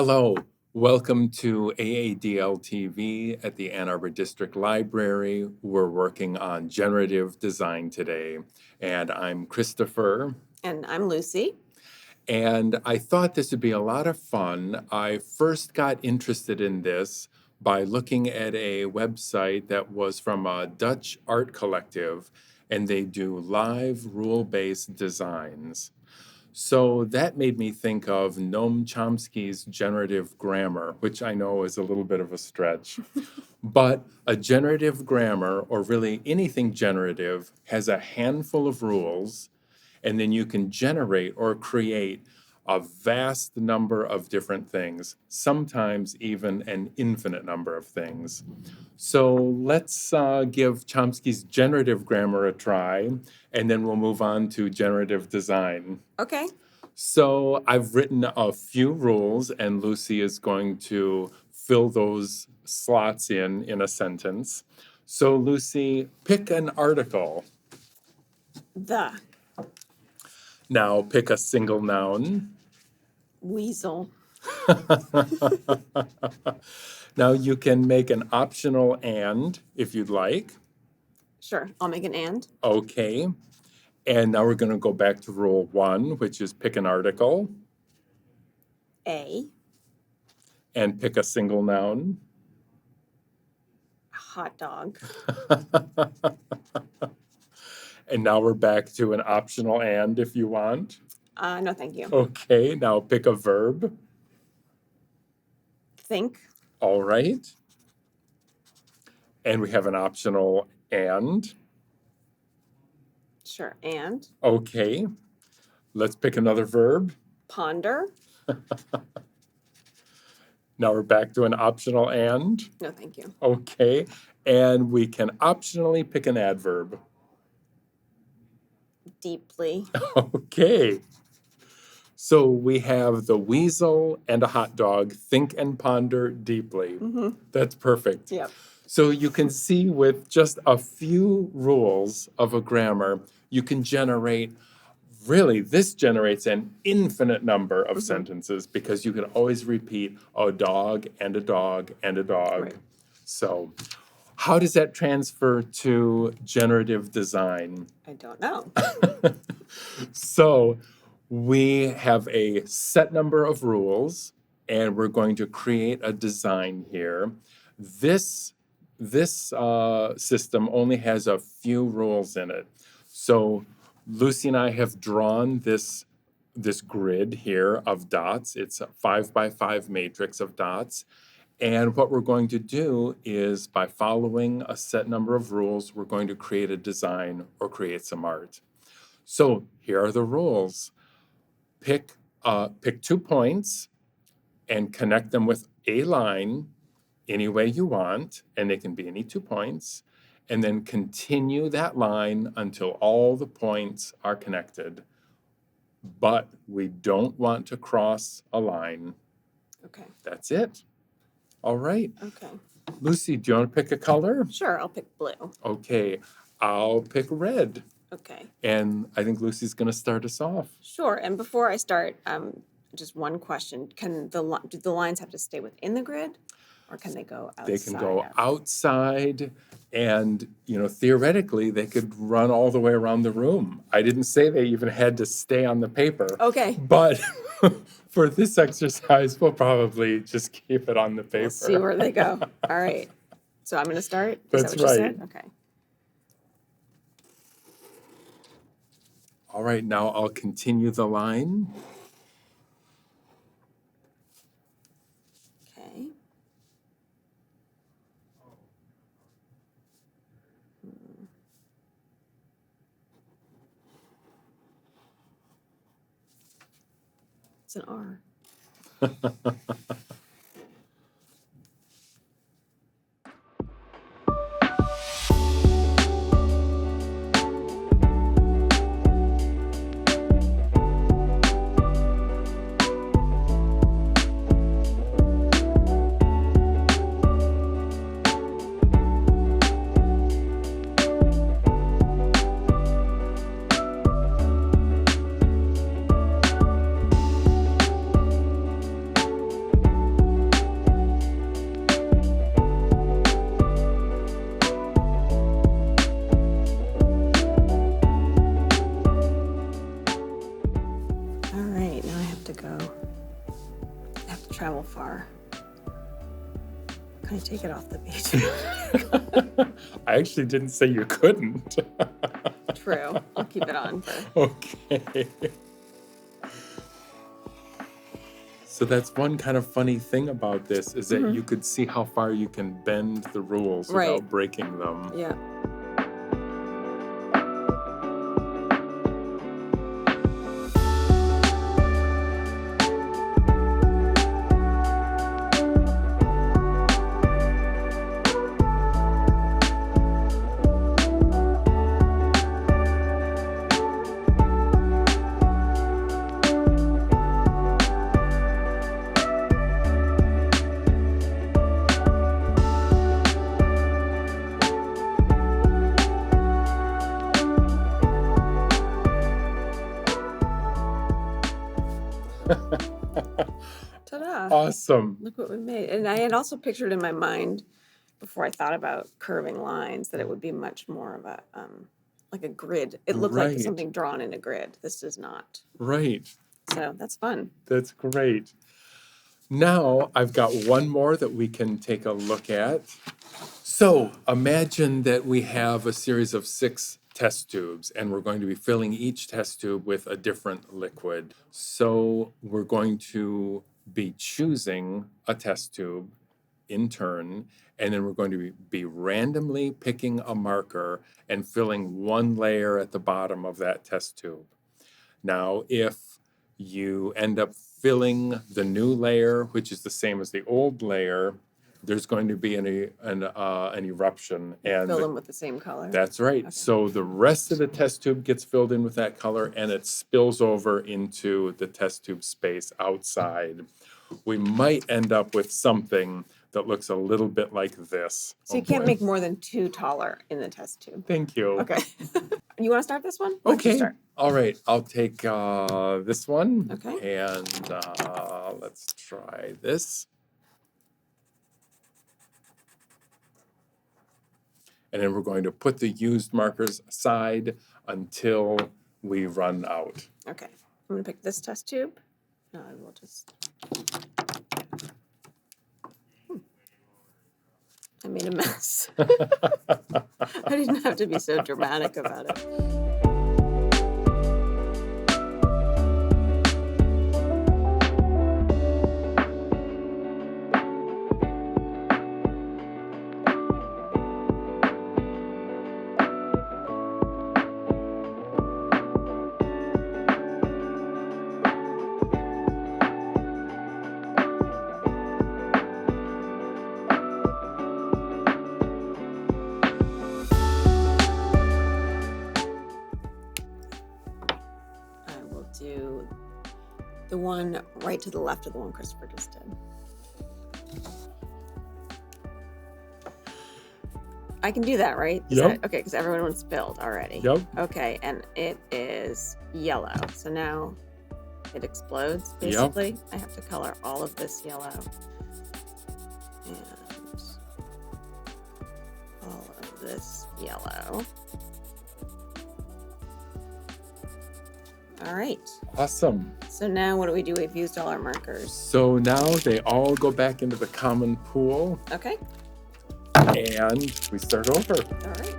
Hello, welcome to AADL TV at the Ann Arbor District Library. We're working on generative design today, and I'm Christopher. And I'm Lucy. And I thought this would be a lot of fun. I first got interested in this by looking at a website that was from a Dutch art collective, and they do live rule-based designs. So that made me think of Noam Chomsky's generative grammar, which I know is a little bit of a stretch. But a generative grammar, or really anything generative, has a handful of rules, and then you can generate or create a vast number of different things, sometimes even an infinite number of things. So let's give Chomsky's generative grammar a try, and then we'll move on to generative design. Okay. So I've written a few rules, and Lucy is going to fill those slots in a sentence. So Lucy, pick an article. The Now pick a single noun. weasel. Now you can make an optional and if you'd like. Sure, I'll make an and. Okay. And now we're going to go back to rule 1, which is pick an article A and pick a single noun. hot dog. And now we're back to an optional and if you want. No, thank you. Okay, now pick a verb. Think. All right. And we have an optional and. Sure, and Okay. Let's pick another verb. ponder. Now we're back to an optional and. No, thank you. Okay. And we can optionally pick an adverb. Deeply. Okay. So we have the weasel and a hot dog. Think and ponder deeply. Mm-hmm. That's perfect. Yep. So you can see with just a few rules of a grammar, you can generate, really, this generates an infinite number of sentences because you can always repeat a dog and a dog and a dog. Right. So how does that transfer to generative design? I don't know. So we have a set number of rules, and we're going to create a design here. This system only has a few rules in it. So Lucy and I have drawn this grid here of dots. It's a 5x5 matrix of dots. And what we're going to do is, by following a set number of rules, we're going to create a design or create some art. So here are the rules. Pick 2 points and connect them with a line any way you want, and they can be any 2 points, and then continue that line until all the points are connected. But we don't want to cross a line. Okay. That's it. All right. Okay. Lucy, do you want to pick a color? Sure, I'll pick blue. Okay, I'll pick red. Okay. And I think Lucy's going to start us off. Sure. And before I start, just one question: do the lines have to stay within the grid, or can they go outside? They can go outside, and theoretically they could run all the way around the room. I didn't say they even had to stay on the paper. Okay. But for this exercise, we'll probably just keep it on the paper. We'll see where they go. All right. So I'm going to start. Is That's that what you right. said? Okay. All right, now I'll continue the line. Okay. It's an R. I take it off the page? I actually didn't say you couldn't. True. I'll keep it on for. Okay. So that's one kind of funny thing about this is that you could see how far you can bend the rules Right. without breaking them. Yeah. Ta-da. Awesome. Look what we made. And I had also pictured in my mind before I thought about curving lines that it would be much more of a like a grid. It looked like Right. something drawn in a grid. This does not. Right. So that's fun. That's great. Now I've got one more that we can take a look at. So imagine that we have a series of 6 test tubes and we're going to be filling each test tube with a different liquid. So we're going to be choosing a test tube in turn, and then we're going to be randomly picking a marker and filling one layer at the bottom of that test tube. Now, if you end up filling the new layer, which is the same as the old layer, there's going to be an eruption. And Fill them with the same color. that's right. Okay. So the rest of the test tube gets filled in with that color and it spills over into the test tube space outside. We might end up with something that looks a little bit like this. So you can't make more than 2 taller in the test tube. Thank you. Okay. You want to start this one? Why don't you Okay. start? All right. I'll take this one. Okay. And let's try this. And then we're going to put the used markers aside until we run out. Okay. I'm going to pick this test tube. No, I will just. I made a mess. I didn't have to be so dramatic about it. Do the one right to the left of the one Christopher just did. I can do that, right? Yep. Okay, because everyone's filled already. Yep. Okay, and it is yellow. So now it explodes, basically. I have to color all of this yellow. And all of this yellow. All right. Awesome. So now what do we do? We've used all our markers. So now they all go back into the common pool Okay. and we start over. All right.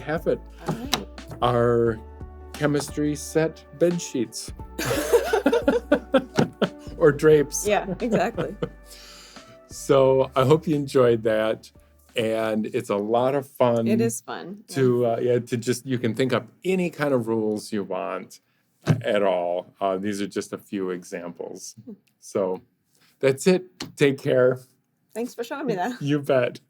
have it. All right. Our chemistry set bed sheets or drapes. Yeah, exactly. So I hope you enjoyed that. And it's a lot of fun It is fun. Yeah. to just, you can think up any kind of rules you want at all. These are just a few examples. So that's it. Take care. Thanks for showing me that. You bet.